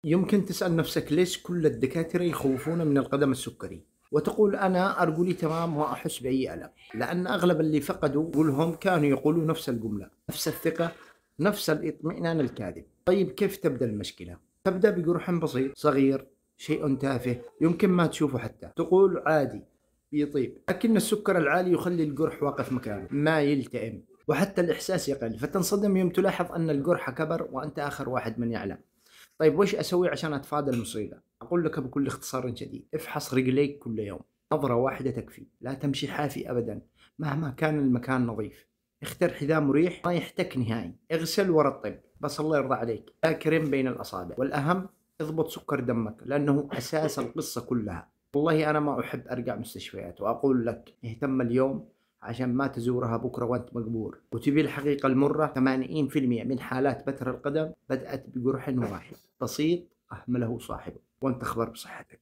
يمكن تسأل نفسك ليش كل الدكاترة يخوفون من القدم السكري؟ وتقول أنا أرجلي تمام وما أحس بأي ألم، لأن أغلب اللي فقدوا رجلهم كانوا يقولوا نفس الجملة، نفس الثقة، نفس الاطمئنان الكاذب. طيب كيف تبدأ المشكلة؟ تبدأ بجرح بسيط صغير، شيء تافه يمكن ما تشوفه حتى، تقول عادي بيطيب، لكن السكر العالي يخلي الجرح واقف مكانه ما يلتئم، وحتى الإحساس يقل، فتنصدم يوم تلاحظ أن الجرح كبر وأنت آخر واحد من يعلم. طيب وش أسوي عشان أتفادى المصيبة؟ أقول لك بكل اختصار شديد، افحص رجليك كل يوم، نظرة واحدة تكفي، لا تمشي حافي أبدا مهما كان المكان نظيف. اختر حذاء مريح ما يحتك نهائي، اغسل ورطب، بس الله يرضى عليك لا كريم بين الأصابع، والأهم اضبط سكر دمك لأنه أساس القصة كلها. والله أنا ما أحب أرجع مستشفيات، وأقول لك اهتم اليوم عشان ما تزورها بكرة وأنت مقبور. وتبي الحقيقة المرة، 80% من حالات بتر القدم بدأت بجرح واحد بسيط أهمله صاحبه، وأنت أخبر بصحتك.